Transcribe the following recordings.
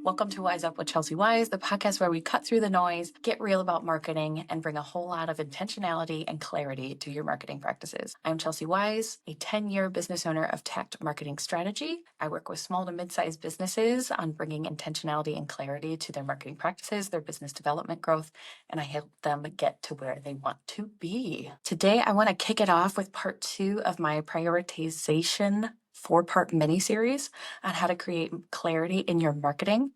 Welcome to WyseUp with Chelsie Wyse, the podcast where we cut through the noise, get real about marketing, and bring a whole lot of intentionality and clarity to your marketing practices. I'm Chelsie Wyse, a 10-year business owner of Tact Marketing Strategy. I work with small to mid-sized businesses on bringing intentionality and clarity to their marketing practices, their business development growth, and I help them get to where they want to be. Today, I want to kick it off with part 2 of my prioritization 4-part mini-series on how to create clarity in your marketing.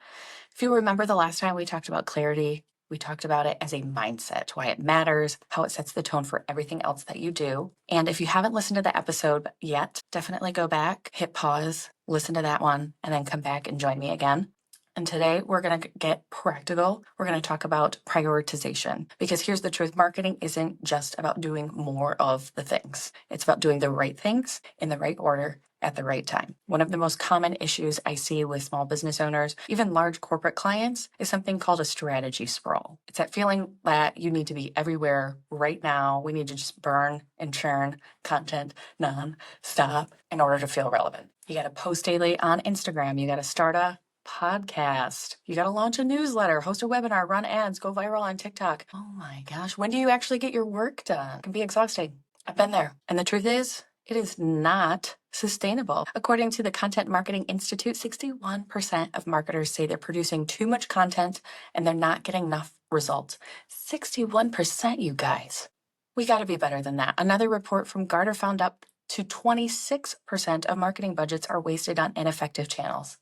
If you remember the last time we talked about clarity, we talked about it as a mindset, why it matters, how it sets the tone for everything else that you do. And if you haven't listened to the episode yet, definitely go back, hit pause, listen to that one, and then come back and join me again. And today we're going to get practical. We're going to talk about prioritization, because here's the truth. Marketing isn't just about doing more of the things. It's about doing the right things in the right order at the right time. One of the most common issues I see with small business owners, even large corporate clients, is something called a strategy sprawl. It's that feeling that you need to be everywhere right now. We need to just burn and churn content non-stop in order to feel relevant. You got to post daily on Instagram. You got to start a podcast. You got to launch a newsletter, host a webinar, run ads, go viral on TikTok. Oh my gosh, when do you actually get your work done? It can be exhausting. I've been there. And the truth is, it is not sustainable. According to the Content Marketing Institute, 61% of marketers say they're producing too much content and they're not getting enough results. 61%, you guys. We got to be better than that. Another report from Gartner found up to 26% of marketing budgets are wasted on ineffective channels.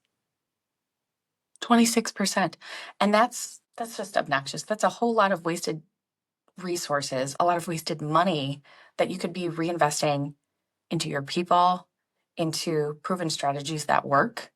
26%. And that's just obnoxious. That's a whole lot of wasted resources, a lot of wasted money that you could be reinvesting into your people, into proven strategies that work.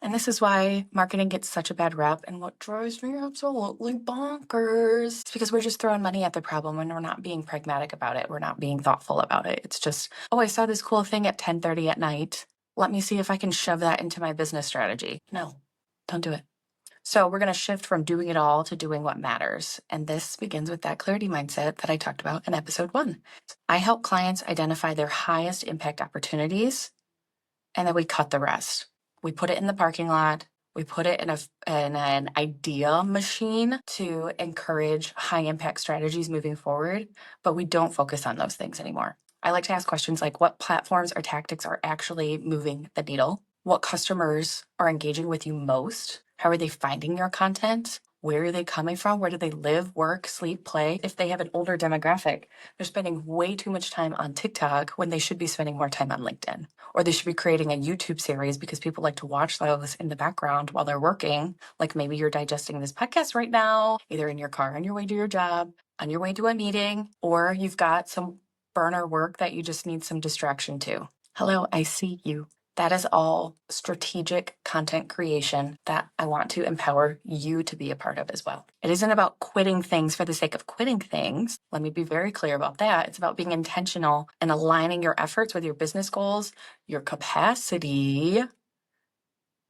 And this is why marketing gets such a bad rep, and what drives me absolutely bonkers. It's because we're just throwing money at the problem and we're not being pragmatic about it. We're not being thoughtful about it. It's just, oh, I saw this cool thing at 10:30 at night. Let me see if I can shove that into my business strategy. No, don't do it. So we're going to shift from doing it all to doing what matters. And this begins with that clarity mindset that I talked about in episode 1. I help clients identify their highest impact opportunities, and then we cut the rest. We put it in the parking lot. We put it in an idea machine to encourage high impact strategies moving forward, but we don't focus on those things anymore. I like to ask questions like, what platforms or tactics are actually moving the needle? What customers are engaging with you most? How are they finding your content? Where are they coming from? Where do they live, work, sleep, play? If they have an older demographic, they're spending way too much time on TikTok when they should be spending more time on LinkedIn. Or they should be creating a YouTube series because people like to watch those in the background while they're working. Like maybe you're digesting this podcast right now, either in your car on your way to your job, on your way to a meeting, or you've got some burner work that you just need some distraction to. Hello, I see you. That is all strategic content creation that I want to empower you to be a part of as well. It isn't about quitting things for the sake of quitting things. Let me be very clear about that. It's about being intentional and aligning your efforts with your business goals, your capacity,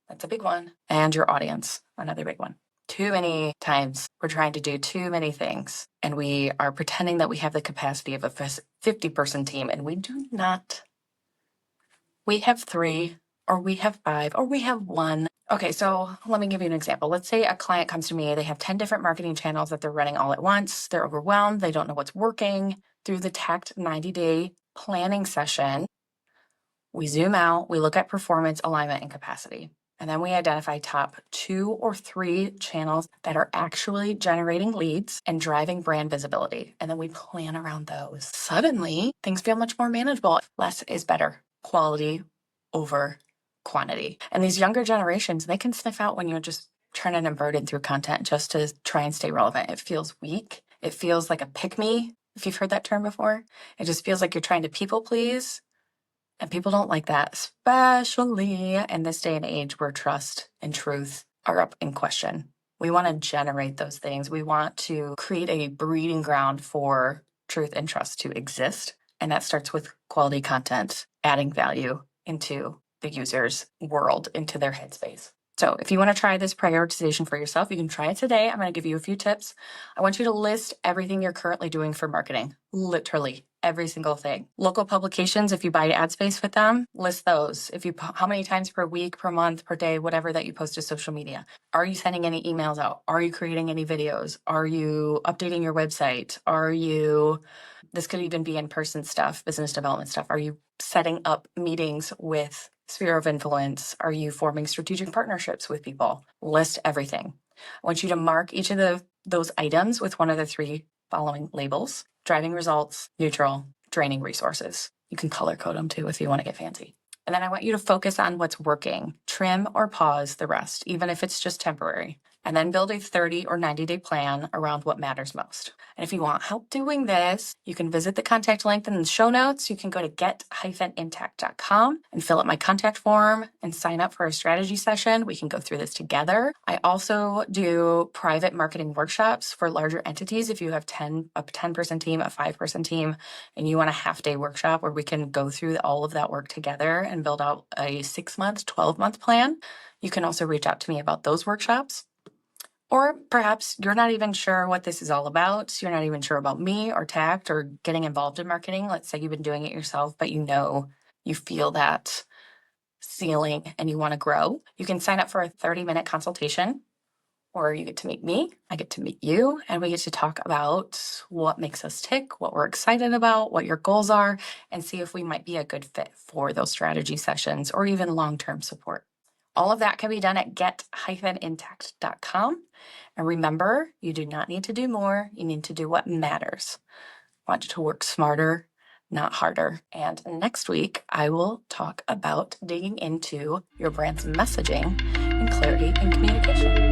that's a big one, and your audience, another big one. Too many times we're trying to do too many things and we are pretending that we have the capacity of a 50-person team, and we do not. We have 3, or we have 5, or we have 1. Okay, so let me give you an example. Let's say a client comes to me. They have 10 different marketing channels that they're running all at once. They're overwhelmed. They don't know what's working. Through the Tact 90-day planning session, we zoom out, we look at performance, alignment, and capacity. And then we identify top 2 or 3 channels that are actually generating leads and driving brand visibility. And then we plan around those. Suddenly, things feel much more manageable. Less is better. Quality over quantity. And these younger generations, they can sniff out when you're just churning and burning through content just to try and stay relevant. It feels weak. It feels like a pick-me, if you've heard that term before. It just feels like you're trying to people please. And people don't like that, especially in this day and age where trust and truth are up in question. We want to generate those things. We want to create a breeding ground for truth and trust to exist. And that starts with quality content, adding value into the user's world, into their headspace. So if you want to try this prioritization for yourself, you can try it today. I'm going to give you a few tips. I want you to list everything you're currently doing for marketing. Literally every single thing. Local publications, if you buy ad space with them, list those. How many times per week, per month, per day, whatever that you post to social media. Are you sending any emails out? Are you creating any videos? Are you updating your website? This could even be in-person stuff, business development stuff. Are you setting up meetings with sphere of influence? Are you forming strategic partnerships with people? List everything. I want you to mark each of those items with one of the 3 following labels: driving results, neutral, draining resources. You can color code them too if you want to get fancy. And then I want you to focus on what's working. Trim or pause the rest, even if it's just temporary. And then build a 30 or 90-day plan around what matters most. And if you want help doing this, you can visit the contact link in the show notes. You can go to get-intact.com and fill out my contact form and sign up for a strategy session. We can go through this together. I also do private marketing workshops for larger entities. If you have a 10-person team, a 5-person team, and you want a half-day workshop where we can go through all of that work together and build out a 6-month, 12-month plan, you can also reach out to me about those workshops. Or perhaps you're not even sure what this is all about. You're not even sure about me or tact or getting involved in marketing. Let's say you've been doing it yourself, but you feel that ceiling and you want to grow. You can sign up for a 30-minute consultation, or you get to meet me, I get to meet you, and we get to talk about what makes us tick, what we're excited about, what your goals are, and see if we might be a good fit for those strategy sessions or even long-term support. All of that can be done at get-intact.com. And remember, you do not need to do more. You need to do what matters. I want you to work smarter, not harder. And next week, I will talk about digging into your brand's messaging and clarity in communication.